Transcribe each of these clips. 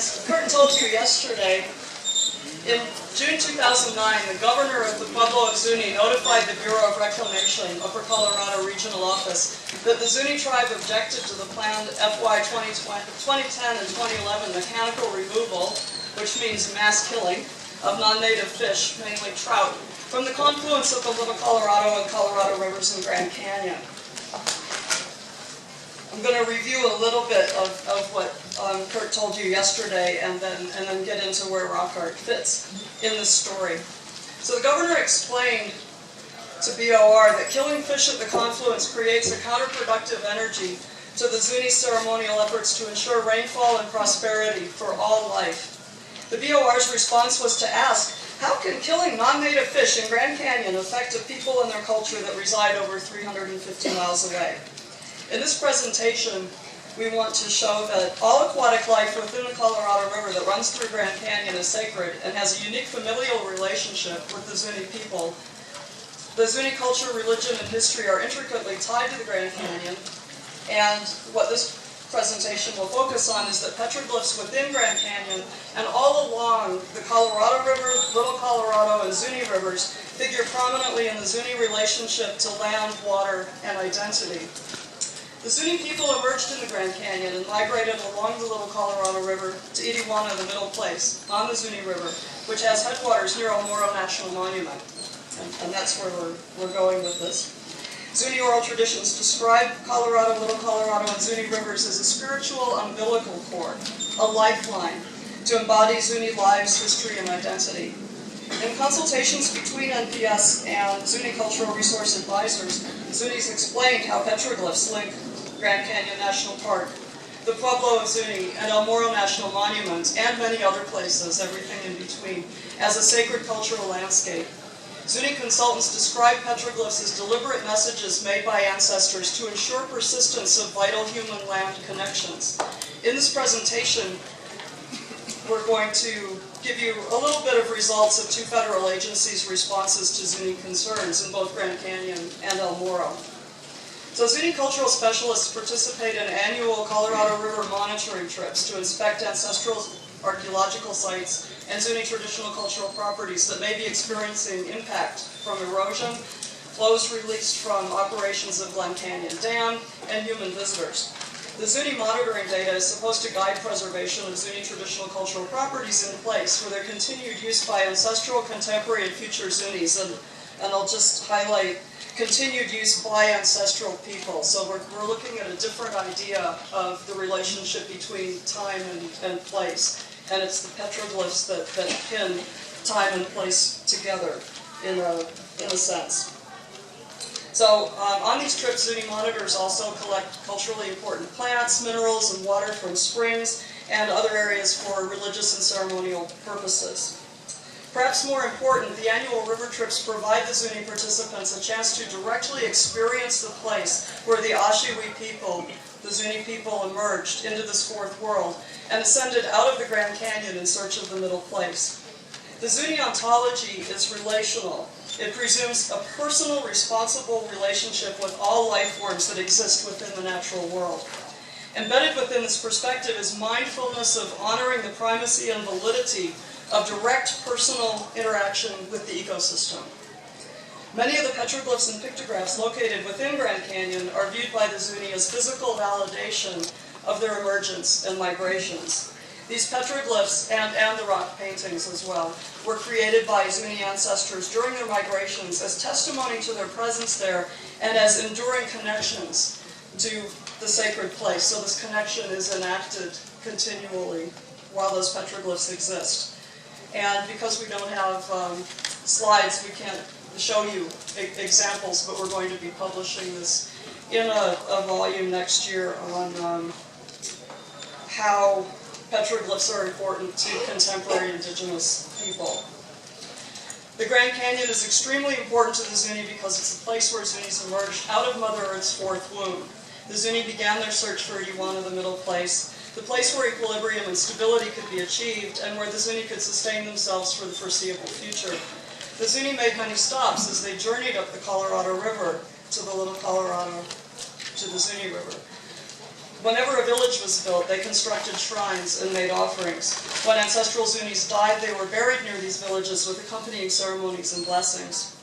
As Kurt told you yesterday, in June 2009, the governor of the Pueblo of Zuni notified the Bureau of Reclamation, Upper Colorado Regional Office, that the Zuni tribe objected to the planned FY 2010 and 2011 mechanical removal, which means mass killing, of non-native fish, mainly trout, from the confluence of the Little Colorado and Colorado rivers in Grand Canyon. I'm going to review a little bit of what Kurt told you yesterday and then get into where rock art fits in this story. So the governor explained to BOR that killing fish at the confluence creates a counterproductive energy to the Zuni ceremonial efforts to ensure rainfall and prosperity for all life. The BOR's response was to ask, how can killing non-native fish in Grand Canyon affect the people and their culture that reside over 350 miles away? In this presentation, we want to show that all aquatic life within the Colorado River that runs through Grand Canyon is sacred and has a unique familial relationship with the Zuni people. The Zuni culture, religion, and history are intricately tied to the Grand Canyon, and what this presentation will focus on is that petroglyphs within Grand Canyon and all along the Colorado River, Little Colorado, and Zuni rivers figure prominently in the Zuni relationship to land, water, and identity. The Zuni people emerged in the Grand Canyon and migrated along the Little Colorado River to Itiwana, the Middle Place, on the Zuni River, which has headwaters near Morro National Monument. And that's where we're going with this. Zuni oral traditions describe Colorado, Little Colorado, and Zuni rivers as a spiritual umbilical cord, a lifeline, to embody Zuni lives, history, and identity. In consultations between NPS and Zuni Cultural Resource Advisors, Zunis explained how petroglyphs link Grand Canyon National Park, the Pueblo of Zuni, and El Morro National Monument, and many other places, everything in between, as a sacred cultural landscape. Zuni consultants describe petroglyphs as deliberate messages made by ancestors to ensure persistence of vital human-land connections. In this presentation, we're going to give you a little bit of results of two federal agencies' responses to Zuni concerns in both Grand Canyon and El Morro. So Zuni cultural specialists participate in annual Colorado River monitoring trips to inspect ancestral archaeological sites and Zuni traditional cultural properties that may be experiencing impact from erosion, flows released from operations of Glen Canyon Dam, and human visitors. The Zuni monitoring data is supposed to guide preservation of Zuni traditional cultural properties in place for their continued use by ancestral, contemporary, and future Zunis. And I'll just highlight continued use by ancestral people. So we're looking at a different idea of the relationship between time and place. And it's the petroglyphs that pin time and place together in a sense. So on these trips, Zuni monitors also collect culturally important plants, minerals, and water from springs and other areas for religious and ceremonial purposes. Perhaps more important, the annual river trips provide the Zuni participants a chance to directly experience the place where the Ashiwi people, the Zuni people, emerged into this fourth world and ascended out of the Grand Canyon in search of the Middle Place. The Zuni ontology is relational. It presumes a personal, responsible relationship with all life forms that exist within the natural world. Embedded within this perspective is mindfulness of honoring the primacy and validity of direct personal interaction with the ecosystem. Many of the petroglyphs and pictographs located within Grand Canyon are viewed by the Zuni as physical validation of their emergence and migrations. These petroglyphs, and the rock paintings as well, were created by Zuni ancestors during their migrations as testimony to their presence there and as enduring connections to the sacred place. So this connection is enacted continually while those petroglyphs exist. And because we don't have slides, we can't show you examples, but we're going to be publishing this in a volume next year on how petroglyphs are important to contemporary indigenous people. The Grand Canyon is extremely important to the Zuni because it's the place where Zunis emerged out of Mother Earth's fourth womb. The Zuni began their search for Itiwana, the Middle Place, the place where equilibrium and stability could be achieved and where the Zuni could sustain themselves for the foreseeable future. The Zuni made many stops as they journeyed up the Colorado River to the Little Colorado, to the Zuni River. Whenever a village was built, they constructed shrines and made offerings. When ancestral Zunis died, they were buried near these villages with accompanying ceremonies and blessings.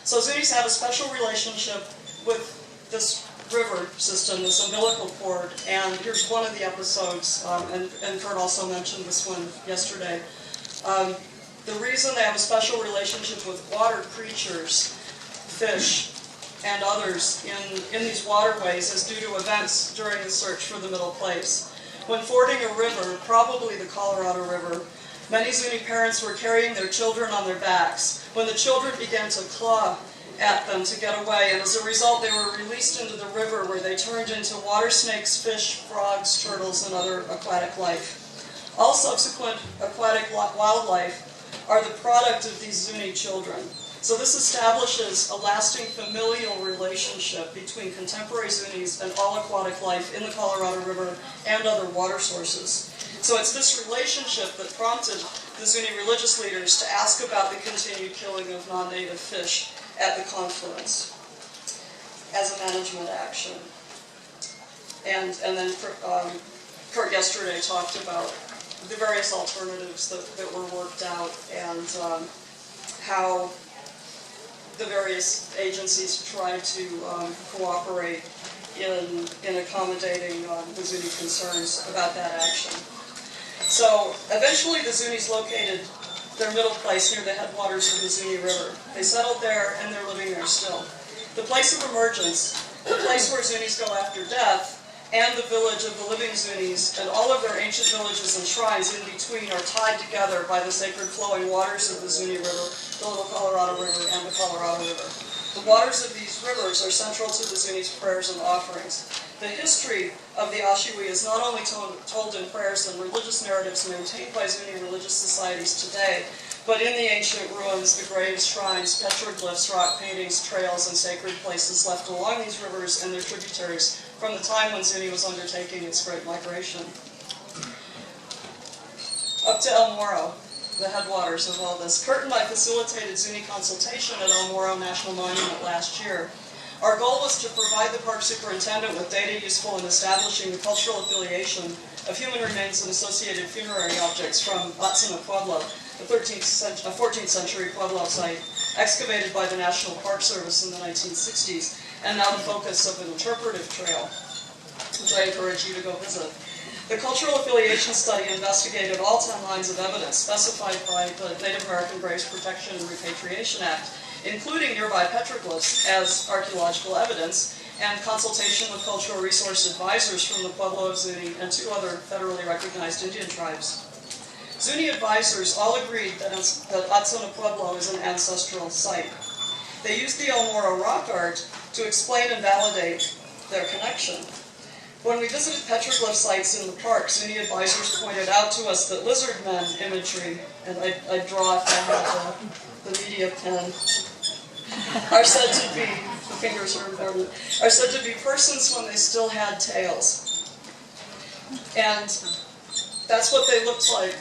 So Zunis have a special relationship with this river system, this umbilical cord, and here's one of the episodes, and Kurt also mentioned this one yesterday. The reason they have a special relationship with water creatures, fish, and others in these waterways is due to events during the search for the middle place. When fording a river, probably the Colorado River, many Zuni parents were carrying their children on their backs. When the children began to claw at them to get away, and as a result they were released into the river where they turned into water snakes, fish, frogs, turtles, and other aquatic life. All subsequent aquatic wildlife are the product of these Zuni children. So this establishes a lasting familial relationship between contemporary Zunis and all aquatic life in the Colorado River and other water sources. So it's this relationship that prompted the Zuni religious leaders to ask about the continued killing of non-native fish at the confluence as a management action. And then Kurt yesterday talked about the various alternatives that were worked out and how the various agencies tried to cooperate in accommodating the Zuni concerns about that action. So eventually the Zunis located their middle place near the headwaters of the Zuni River. They settled there and they're living there still. The place of emergence, the place where Zunis go after death, and the village of the living Zunis, and all of their ancient villages and shrines in between are tied together by the sacred flowing waters of the Zuni River, the Little Colorado River, and the Colorado River. The waters of these rivers are central to the Zunis' prayers and offerings. The history of the Ashiwi is not only told in prayers and religious narratives maintained by Zuni religious societies today, but in the ancient ruins, the graves, shrines, petroglyphs, rock paintings, trails, and sacred places left along these rivers and their tributaries from the time when Zuni was undertaking its great migration. Up to El Morro, the headwaters of all this. Kurt and I facilitated Zuni consultation at El Morro National Monument last year. Our goal was to provide the park superintendent with data useful in establishing the cultural affiliation of human remains and associated funerary objects from Atzana Pueblo, a 14th century Pueblo site excavated by the National Park Service in the 1960s, and now the focus of an interpretive trail, which I encourage you to go visit. The cultural affiliation study investigated all 10 lines of evidence specified by the Native American Graves Protection and Repatriation Act, including nearby petroglyphs as archaeological evidence, and consultation with cultural resource advisors from the Pueblo of Zuni and 2 other federally recognized Indian tribes. Zuni advisors all agreed that Atzana Pueblo is an ancestral site. They used the El Morro rock art to explain and validate their connection. When we visited petroglyph sites in the park, Zuni advisors pointed out to us that lizard men imagery, and I draw if I have the media pen, are said to be, the fingers are important, are said to be persons when they still had tails. And that's what they looked like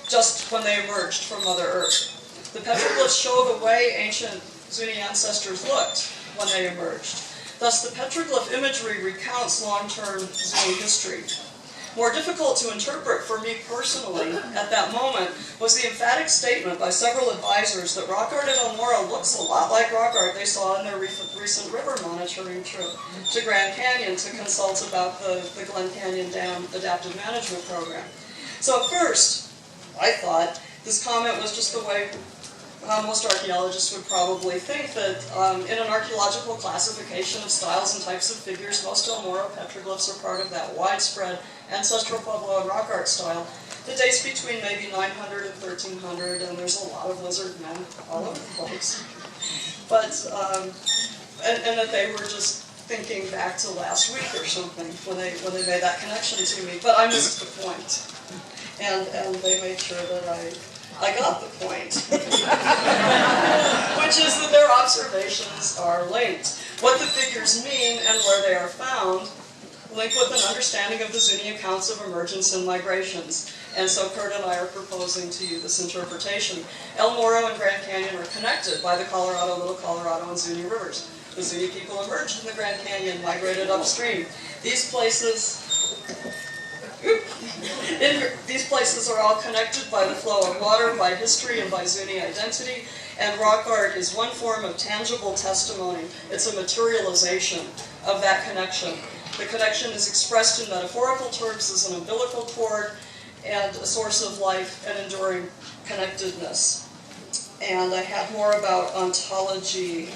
just when they emerged from Mother Earth. The petroglyphs show the way ancient Zuni ancestors looked when they emerged. Thus, the petroglyph imagery recounts long-term Zuni history. More difficult to interpret for me personally at that moment was the emphatic statement by several advisors that rock art at El Morro looks a lot like rock art they saw in their recent river monitoring trip to Grand Canyon to consult about the Glen Canyon Dam Adaptive Management Program. So at first, I thought this comment was just the way most archaeologists would probably think, that in an archaeological classification of styles and types of figures, most El Morro petroglyphs are part of that widespread ancestral Pueblo and rock art style that dates between maybe 900 and 1300, and there's a lot of lizard men all over the place. But, and that they were just thinking back to last week or something when they made that connection to me. But I missed the point, and they made sure that I got the point, which is that their observations are linked. What the figures mean and where they are found link with an understanding of the Zuni accounts of emergence and migrations. And so Kurt and I are proposing to you this interpretation. El Morro and Grand Canyon are connected by the Colorado, Little Colorado, and Zuni rivers. The Zuni people emerged in the Grand Canyon, migrated upstream. These places are all connected by the flow of water, by history, and by Zuni identity, and rock art is one form of tangible testimony. It's a materialization of that connection. The connection is expressed in metaphorical terms as an umbilical cord and a source of life and enduring connectedness. And I have more about ontology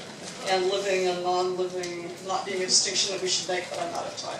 and living and non-living not being a distinction that we should make, but I'm out of time.